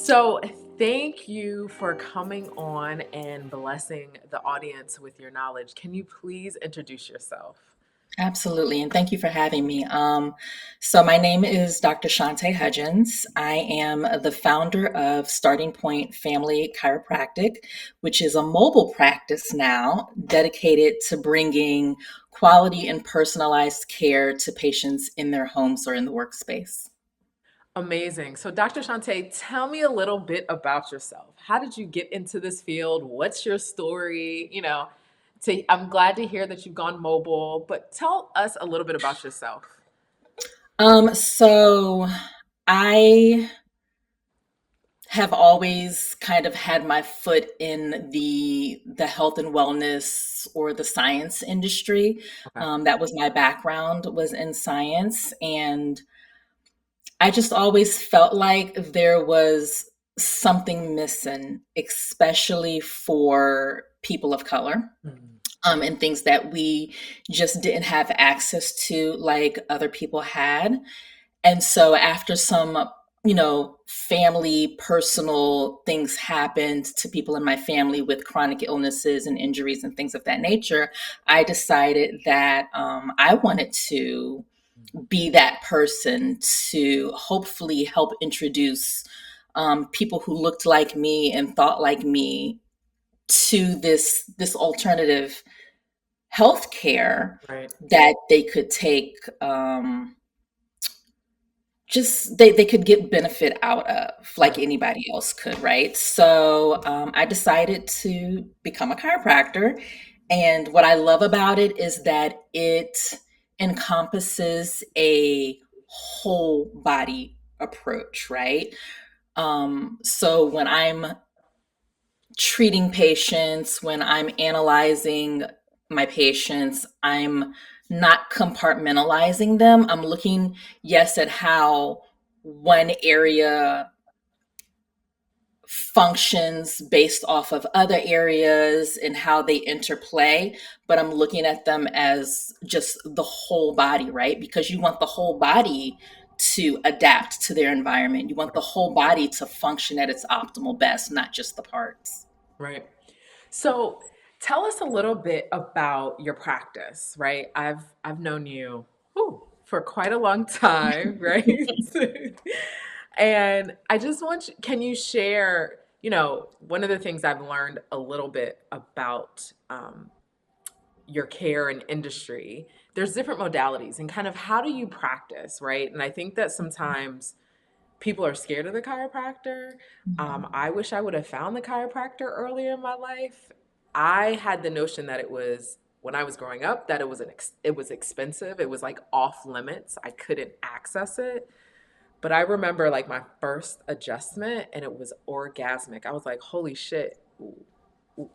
So, thank you for coming on and blessing the audience with your knowledge. Can you please introduce yourself? Absolutely, and thank you for having me. So my name is Dr. Shawnté Hudgins. I am the founder of Starting Point Family Chiropractic, which is a mobile practice now dedicated to bringing quality and personalized care to patients in their homes or in the workspace. Amazing. So, Dr. Shante, tell me a little bit about yourself. How did you get into this field? What's your story? I'm glad to hear that you've gone mobile, but tell us a little bit about yourself. So I have always kind of had my foot in the health and wellness or the science industry. Okay. That was my background, was in science, and I just always felt like there was something missing, especially for people of color, Mhm. and things that we just didn't have access to like other people had. And so after some, family personal things happened to people in my family with chronic illnesses and injuries and things of that nature, I decided that I wanted to be that person to hopefully help introduce people who looked like me and thought like me to this alternative health care Right. that they could take. Just they could get benefit out of like Right. anybody else could, right? So I decided to become a chiropractor, and what I love about it is that it encompasses a whole body approach, right? So when I'm treating patients, when I'm analyzing my patients, I'm not compartmentalizing them. I'm looking, yes, at how one area functions based off of other areas and how they interplay, but I'm looking at them as just the whole body, right? Because you want the whole body to adapt to their environment. You want the whole body to function at its optimal best, not just the parts. Right. So tell us a little bit about your practice, right? I've known you for quite a long time, right? And I just want you, can you share, one of the things I've learned a little bit about your care and industry, there's different modalities and kind of how do you practice, right? And I think that sometimes people are scared of the chiropractor. I wish I would have found the chiropractor earlier in my life. I had the notion that it was when I was growing up that it was expensive. It was like off limits. I couldn't access it. But I remember like my first adjustment and it was orgasmic. I was like, holy shit,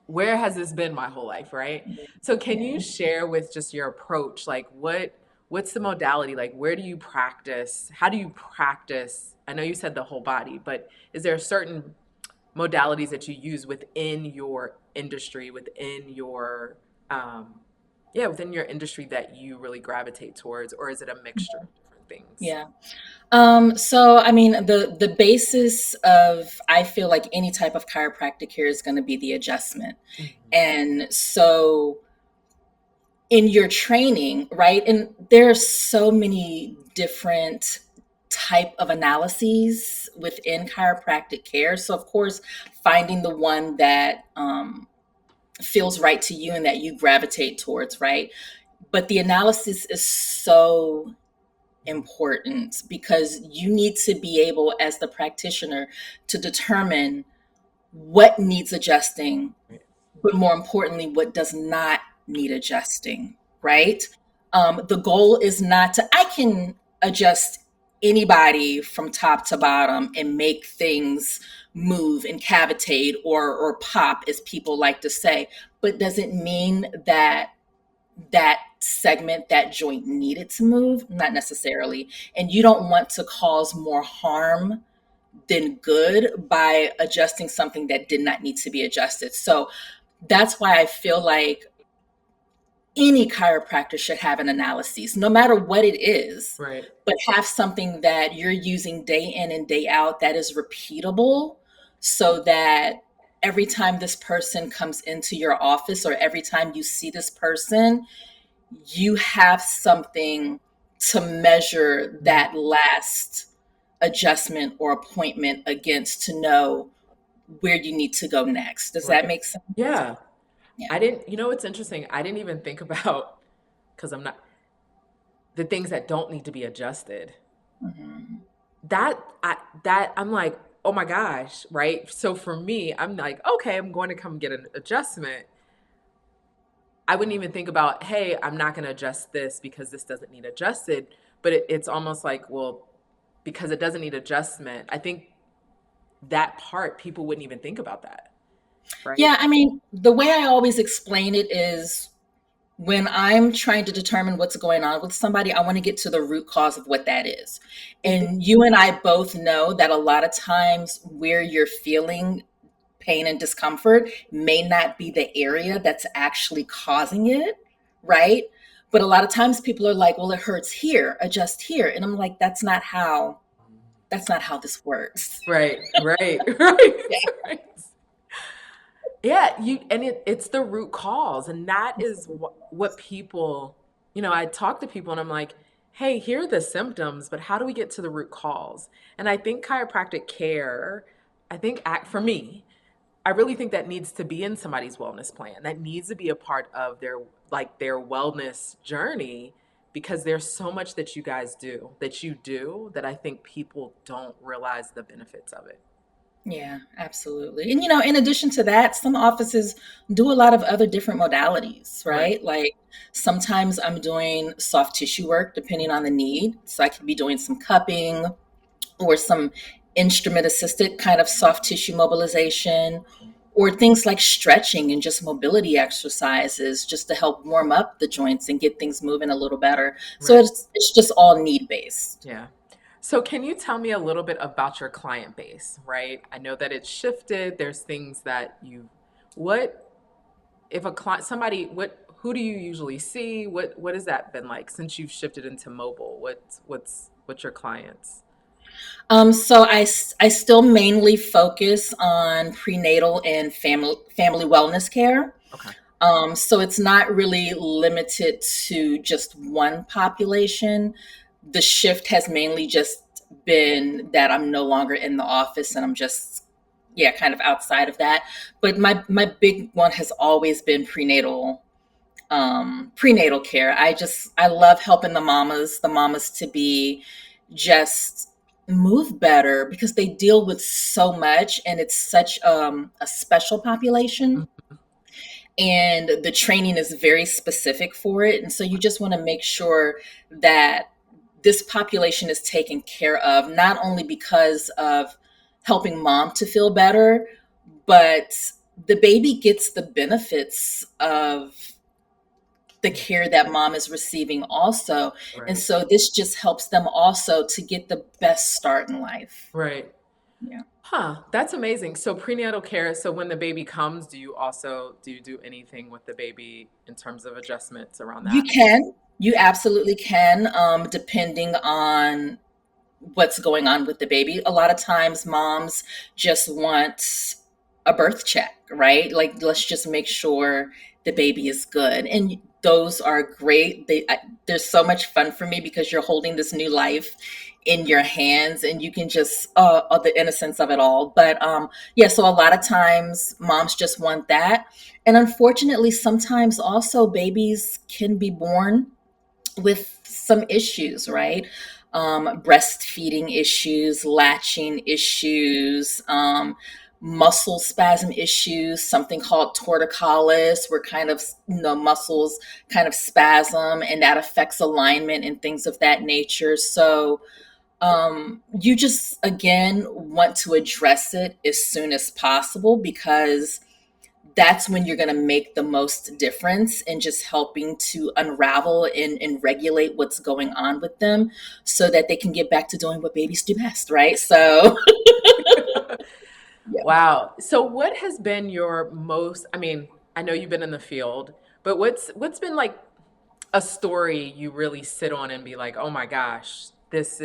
where has this been my whole life, right? So can you share with just your approach, like what's the modality? Like where do you practice? How do you practice? I know you said the whole body, but is there certain modalities that you use within your industry, within your industry that you really gravitate towards, or is it a mixture of different things? Yeah. So I mean, the basis of I feel like any type of chiropractic care is going to be the adjustment, Mhm. and so in your training, right? And there are so many different type of analyses within chiropractic care. So of course, finding the one that feels right to you and that you gravitate towards, right? But the analysis is so important because you need to be able, as the practitioner, to determine what needs adjusting, Right. but more importantly, what does not need adjusting, right? The goal is not to, I can adjust anybody from top to bottom and make things move and cavitate or pop, as people like to say, but doesn't mean that that segment, that joint needed to move, not necessarily. And you don't want to cause more harm than good by adjusting something that did not need to be adjusted. So that's why I feel like any chiropractor should have an analysis, no matter what it is, Right. but have something that you're using day in and day out that is repeatable so that every time this person comes into your office or every time you see this person, you have something to measure Mm, that last adjustment or appointment against to know where you need to go next. Does that right. make sense? Yeah. Yeah. I didn't, you know, what's interesting? I didn't even think about, because I'm not, the things that don't need to be adjusted. Mhm. That I'm like, oh my gosh, right? So for me, I'm like, okay, I'm going to come get an adjustment. I wouldn't even think about, hey, I'm not going to adjust this because this doesn't need adjusted. But it's almost like, well, because it doesn't need adjustment, I think that part people wouldn't even think about that, right? Yeah, I mean, the way I always explain it is when I'm trying to determine what's going on with somebody, I want to get to the root cause of what that is. And you and I both know that a lot of times where you're feeling pain and discomfort may not be the area that's actually causing it, right? But a lot of times people are like, well, it hurts here, adjust here. And I'm like, that's not how this works. Right, right, right, Yeah. right. Yeah, it's the root cause, and that is what people, I talk to people and I'm like, "Hey, here are the symptoms, but how do we get to the root cause?" And I think chiropractic care, I think act for me, I really think that needs to be in somebody's wellness plan. That needs to be a part of their wellness journey because there's so much that you do that I think people don't realize the benefits of it. Yeah, absolutely. And in addition to that, some offices do a lot of other different modalities, Right. right? Like sometimes I'm doing soft tissue work depending on the need. So I could be doing some cupping or some instrument assisted kind of soft tissue mobilization or things like stretching and just mobility exercises just to help warm up the joints and get things moving a little better. So Right. it's just all need based. Yeah. So can you tell me a little bit about your client base, right? I know that it's shifted. There's things that what if a client, somebody, who do you usually see? What has that been like since you've shifted into mobile? What's your clients? So I still mainly focus on prenatal and family wellness care. Okay. So it's not really limited to just one population. The shift has mainly just been that I'm no longer in the office and I'm just, yeah, kind of outside of that. But my big one has always been prenatal care. I love helping the mamas to be just move better because they deal with so much and it's such a special population Mhm. and the training is very specific for it. And so you just want to make sure that this population is taken care of, not only because of helping mom to feel better, but the baby gets the benefits of the Yeah. care that mom is receiving also. And Right. so this just helps them also to get the best start in life. Right. Yeah. Huh, that's amazing. So prenatal care, so when the baby comes, do you do anything with the baby in terms of adjustments around You that? can, you absolutely can, depending on what's going on with the baby. A lot of times moms just want a birth check, right? Like let's just make sure the baby is good. And those are great. They're so much fun for me because you're holding this new life in your hands and you can just the innocence of it all. But yeah, so a lot of times moms just want that. And unfortunately, sometimes also babies can be born with some issues, right? Breastfeeding issues, latching issues, muscle spasm issues, something called torticollis, where kind of muscles kind of spasm, and that affects alignment and things of that nature. So you just again want to address it as soon as possible because that's when you're going to make the most difference in just helping to unravel and regulate what's going on with them so that they can get back to doing what babies do best, right? So, yeah. Wow. So what has been your most, I mean, I know you've been in the field, but what's been like a story you really sit on and be like, "Oh my gosh." this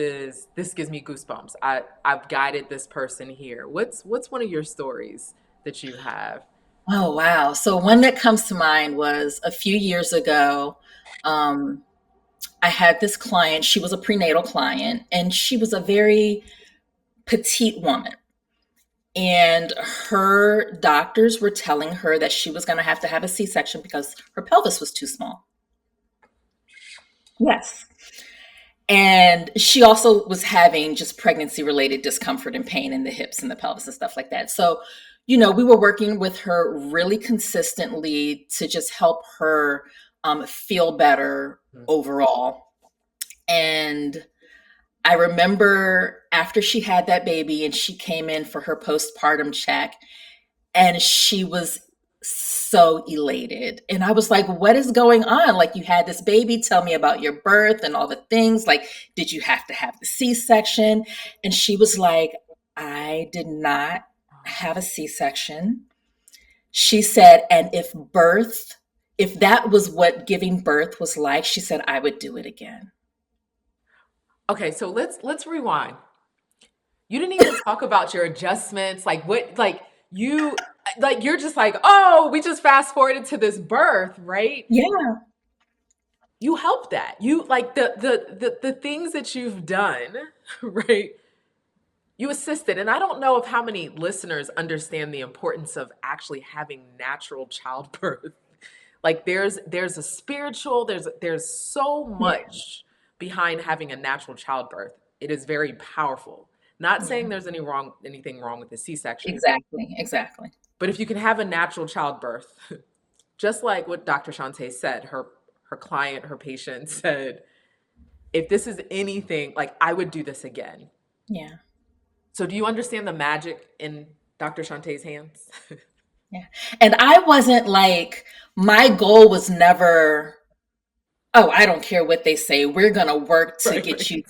gives me goosebumps. I've guided this person here. What's one of your stories that you have? Oh, wow. So one that comes to mind was a few years ago. Um, I had this client. She was a prenatal client, and she was a very petite woman. And her doctors were telling her that she was going to have a C section because her pelvis was too small. Yes. And she also was having just pregnancy related discomfort and pain in the hips and the pelvis and stuff like that. So, we were working with her really consistently to just help her feel better Mhm. overall. And I remember after she had that baby and she came in for her postpartum check, and she was so elated. And I was like, what is going on? Like, you had this baby, tell me about your birth and all the things. Like, did you have to have the C-section? And she was like, I did not have a C-section. She said, and if that was what giving birth was like, she said, I would do it again. Okay, so let's rewind. You didn't even talk about your adjustments, like what, like you're just like, oh, we just fast forwarded to this birth, right? Yeah, You help that. You like the things that you've done, right? You assisted. And I don't know if how many listeners understand the importance of actually having natural childbirth. Like there's a spiritual, there's so yeah, much behind having a natural childbirth. It is very powerful. Not saying yeah. there's anything wrong with the C-section, Exactly, exactly. but if you can have a natural childbirth, just like what Dr. Shawnté said, her client, her patient said, if this is anything, like I would do this again. Yeah, So do you understand the magic in Dr. Shantae's hands? yeah. And I wasn't like, my goal was never, oh, I don't care what they say. We're going to work to Right, get right. you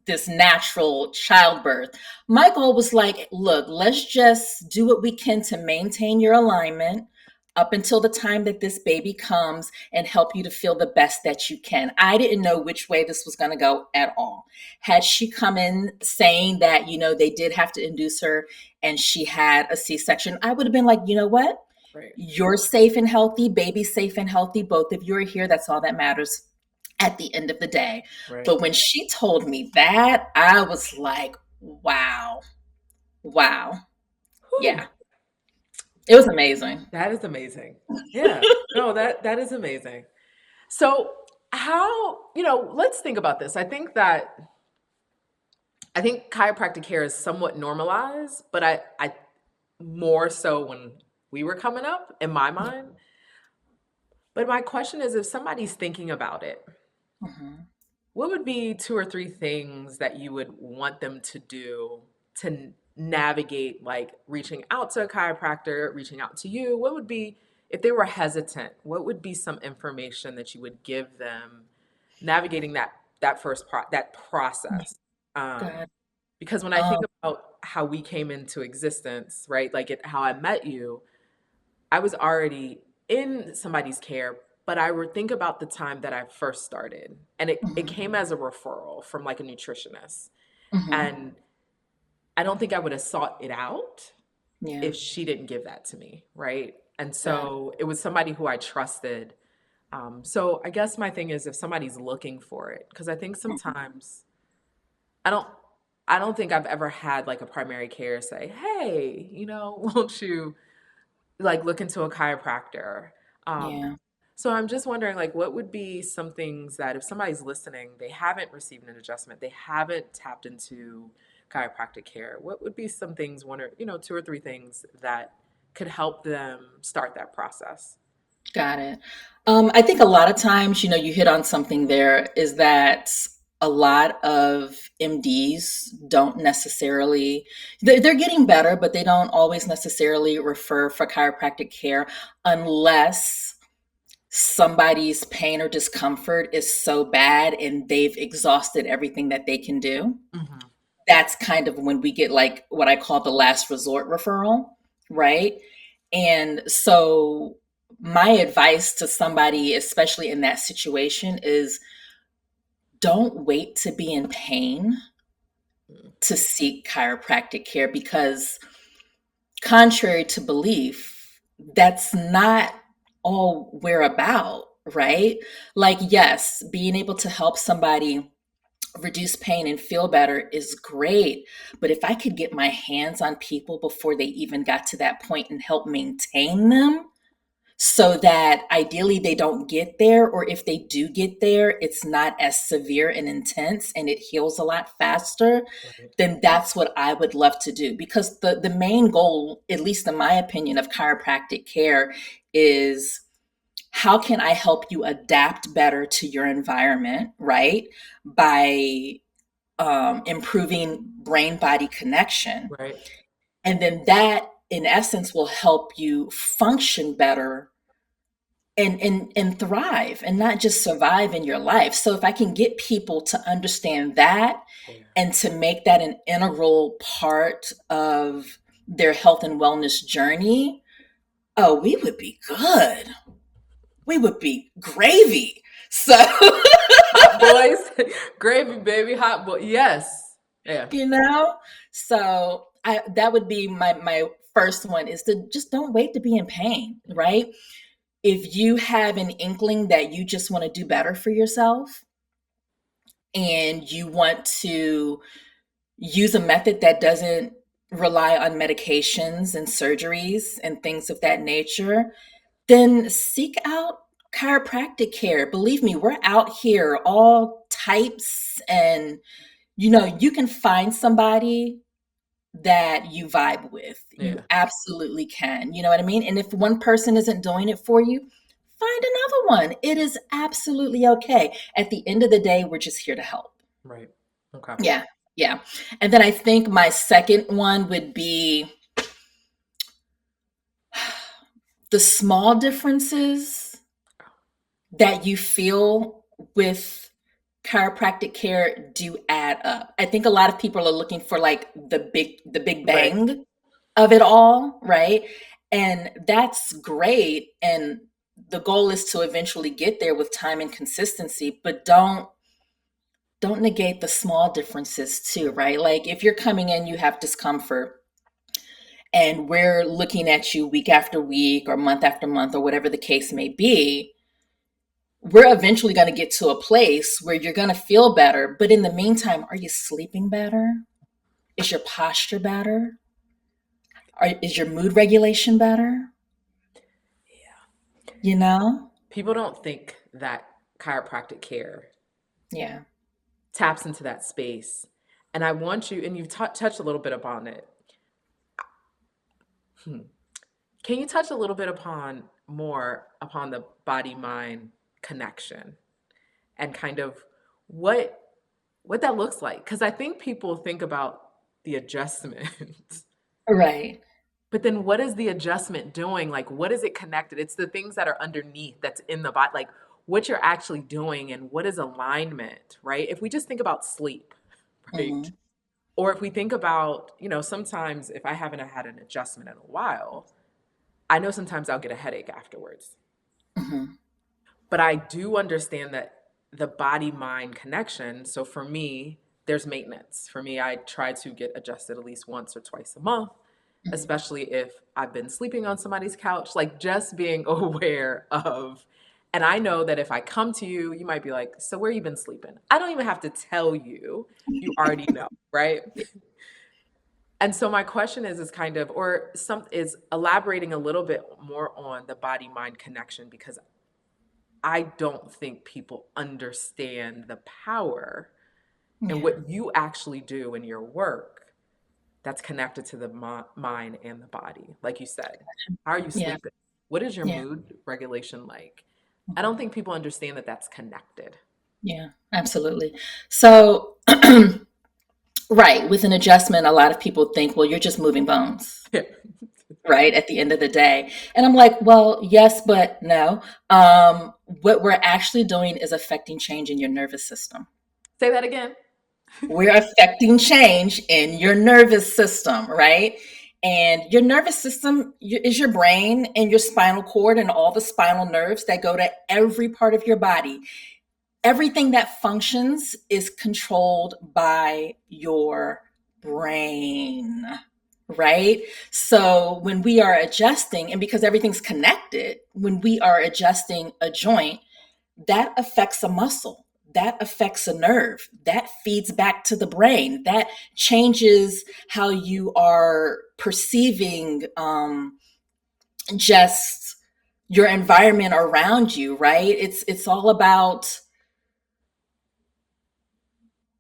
this natural childbirth. My goal was like, look, let's just do what we can to maintain your alignment up until the time that this baby comes and help you to feel the best that you can. I didn't know which way this was going to go at all. Had she come in saying that, they did have to induce her and she had a C-section, I would have been like, you know what? Right, You're safe and healthy, baby's safe and healthy. Both of you are here. That's all that matters at the end of the day. right. But when she told me that, I was like, wow, wow. Yeah, Whew, it was amazing. that is amazing. Yeah. No, that is amazing. So how, let's think about this. I think chiropractic care is somewhat normalized, but I more so when we were coming up in my Yeah. mind. But my question is if somebody's thinking about it, Mhm. what would be two or three things that you would want them to do to navigate, like reaching out to a chiropractor, reaching out to you? What would be, if they were hesitant, what would be some information that you would give them navigating that Yeah. process? God. Because when I think Um, about how we came into existence, right? How I met you, I was already in somebody's care, but I would think about the time that I first started. And it mhm, came as a referral from like a nutritionist. mhm. And I don't think I would have sought it out Yeah. if she didn't give that to me, right? And God. so it was somebody who I trusted. So I guess my thing is if somebody's looking for it, because I think Mhm. sometimes I don't I don't think I've ever had like a primary care say, hey, won't you like look into a chiropractor. Um, Yeah. so I'm just wondering, like, what would be some things that if somebody's listening, they haven't received an adjustment, they haven't tapped into chiropractic care, what would be some things, one or, two or three things that could help them start that process? Got it. I think a lot of times, you hit on something there is that a lot of MDs don't necessarily, they're getting better, but they don't always necessarily refer for chiropractic care unless somebody's pain or discomfort is so bad and they've exhausted everything that they can do. Hmm. That's kind of when we get like what I call the last resort referral, right? And so my advice to somebody, especially in that situation, is don't wait to be in pain Mm. to seek chiropractic care, because contrary to belief, that's not all we're about, right? Like, yes, being able to help somebody reduce pain and feel better is great. But if I could get my hands on people before they even got to that point and help maintain them, so that ideally they don't get there, or if they do get there, it's not as severe and intense and it heals a lot faster, Right. then that's what I would love to do. Because the main goal, at least in my opinion, of chiropractic care is, how can I help you adapt better to your environment, right? By improving brain body connection. Right. And then that, in essence, will help you function better and thrive and not just survive in your life. So if I can get people to understand that Yeah. and to make that an integral part of their health and wellness journey, oh, we would be good. We would be gravy. So, Hot boys, gravy, baby, hot boy. Yes. Yeah. you know, so that would be my first one, is to just don't wait to be in pain, right? If you have an inkling that you just want to do better for yourself and you want to use a method that doesn't rely on medications and surgeries and things of that nature, then seek out chiropractic care. Believe me, we're out here all types, and you can find somebody that you vibe with. You Yeah. absolutely can. You know what I mean? And if one person isn't doing it for you, find another one. It is absolutely okay. At the end of the day, we're just here to help. Right. Okay. Yeah. Yeah. And then I think my second one would be the small differences that you feel with chiropractic care do add up. I think a lot of people are looking for like the big Right. bang of it all, right? And that's great. And the goal is to eventually get there with time and consistency, but don't negate the small differences too, Right. right? Like if you're coming in, you have discomfort, and we're looking at you week after week or month after month or whatever the case may be, we're eventually going to get to a place where you're going to feel better. But in the meantime, are you sleeping better? Is your posture better? Is your mood regulation better? Yeah. You know? People don't think that chiropractic care Yeah. taps into that space. And I want you, and you've touched a little bit upon it. Hmm. Can you touch a little bit upon more upon the body mind connection and kind of what what that looks like? Because I think people think about the adjustment, Right. but then what is the adjustment doing? Like, what is it connected? It's the things that are underneath that's in the body, like what you're actually doing and what is alignment, right? If we just think about sleep, right? Hmm. Or if we think about, sometimes if I haven't had an adjustment in a while, I know sometimes I'll get a headache afterwards. Hmm. But I do understand that the body mind connection. So for me, there's maintenance. For me, I try to get adjusted at least once or twice a month, Hmm. especially if I've been sleeping on somebody's couch, like just being aware of. And I know that if I come to you, you might be like, so where you been sleeping? I don't even have to tell you. You already know, right? And so my question is kind of, or some is elaborating a little bit more on the body mind connection, because I don't think people understand the power and Yeah. what you actually do in your work that's connected to the mind and the body. Like you said, how are you Yeah. sleeping? What is your Yeah. mood regulation like? I don't Mhm. think people understand that that's connected. Yeah. Absolutely. So, right, with an adjustment, a lot of people think, well, you're just moving bones, Yeah. right? At the end of the day. And I'm like, well, yes, but no. What we're actually doing is affecting change in your nervous system. Say that again. We're affecting change in your nervous system, right? And your nervous system is your brain and your spinal cord and all the spinal nerves that go to every part of your body. everything that functions is controlled by your brain, right? So when we are adjusting, and because everything's connected, when we are adjusting a joint, that affects a muscle, that affects a nerve, that feeds back to the brain, that changes how you are perceiving just your environment around you, right? It's all about,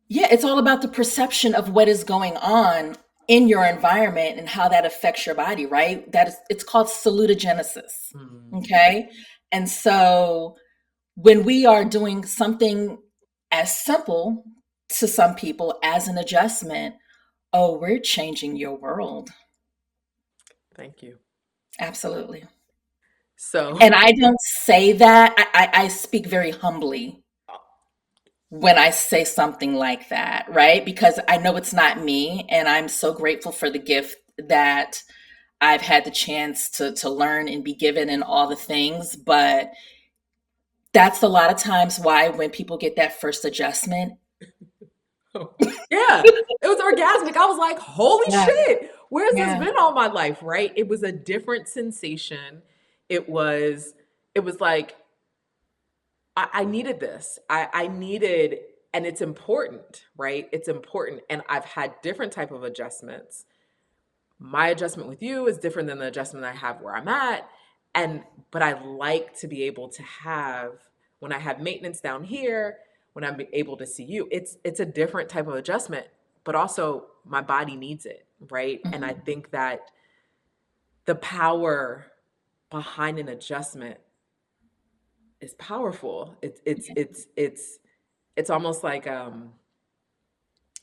yeah, it's all about the perception of what is going on in your environment and how that affects your body, right? That is, it's called salutogenesis. Mm. Okay. And so when we are doing something as simple to some people as an adjustment, oh, we're changing your world. Thank you. Absolutely. So, And I don't say that, I speak very humbly when I say something like that, right? Because I know it's not me, and I'm so grateful for the gift that I've had the chance to learn and be given and all the things. But that's a lot of times why when people get that first adjustment, yeah, it was orgasmic. I was like, holy yeah, shit, where's this yeah, been all my life, right? It was a different sensation. It was, it was like, I needed this. I needed, and it's important, right? It's important. And I've had different type of adjustments. My adjustment with you is different than the adjustment I have where I'm at. And but I like to be able to have, when I have maintenance down here, when I'm able to see you, it's a different type of adjustment, but also my body needs it, right? And I mhm, think that the power behind an adjustment is powerful. It's almost like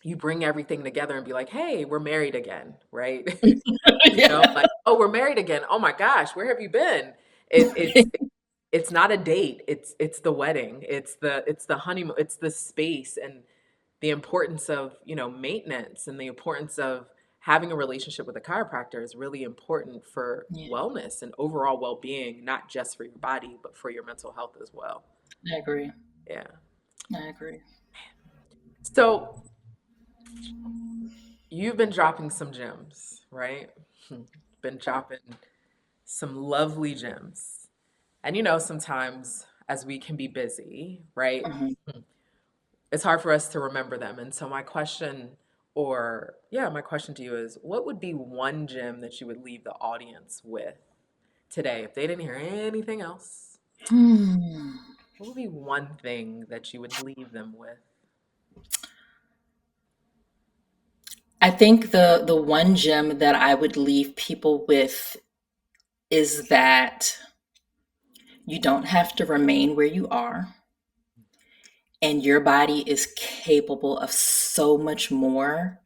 you bring everything together and be like, hey, we're married again, right? You know, yeah. like, oh, we're married again. Oh my gosh, where have you been? It's not a date. It's the wedding. It's the honeymoon. It's the space and the importance of, maintenance and the importance of having a relationship with a chiropractor is really important for Yeah, wellness and overall well-being, not just for your body, but for your mental health as well. I agree. Yeah. I agree. So you've been dropping some gems, right? Been dropping some lovely gems. And sometimes as we can be busy, right? Mhm. It's hard for us to remember them. And so my question to you is, what would be one gem that you would leave the audience with today if they didn't hear anything else? Hmm. What would be one thing that you would leave them with? I think the one gem that I would leave people with is that you don't have to remain where you are, and your body is capable of so much more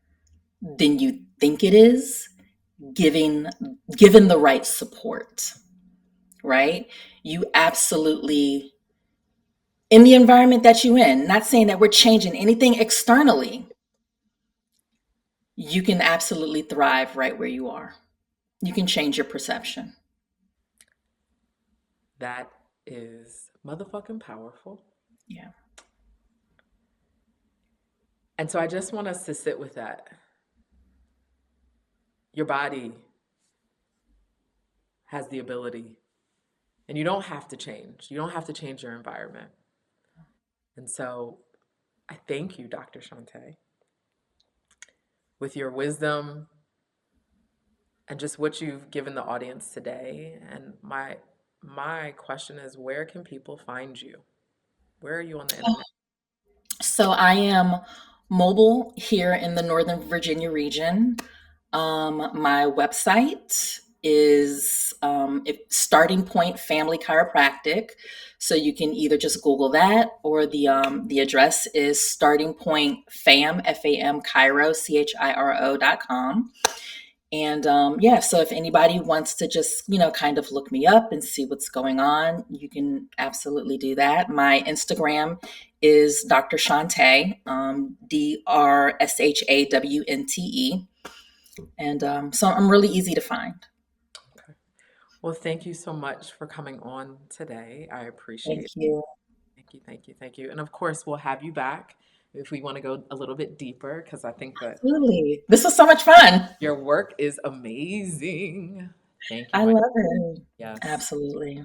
than you think it is, giving given the right support, right? You absolutely, in the environment that you're in, not saying that we're changing anything externally, you can absolutely thrive right where you are. You can change your perception. That is motherfucking powerful. Yeah. And so I just want us to sit with that. Your body has the ability, and you don't have to change. You don't have to change your environment. And so I thank you, Dr. Shawnté, with your wisdom and just what you've given the audience today. And my question is, where can people find you? Where are you on the internet? So I am mobile here in the Northern Virginia region. My website is Starting Point Family Chiropractic. So you can either just Google that, or the address is Starting Point Fam FAM Chiro CHIRO.com. And yeah, so if anybody wants to just, kind of look me up and see what's going on, you can absolutely do that. My Instagram is Dr. Shawnté, DrShawNte. And so I'm really easy to find. Well, thank you so much for coming on today. I Thank appreciate it. you. Thank Thank you, thank you, thank you. And of course, we'll have you back if we want to go a little bit deeper, because I think that Absolutely. This was so much fun. your work is amazing. Thank you, I my love it. yes. Absolutely.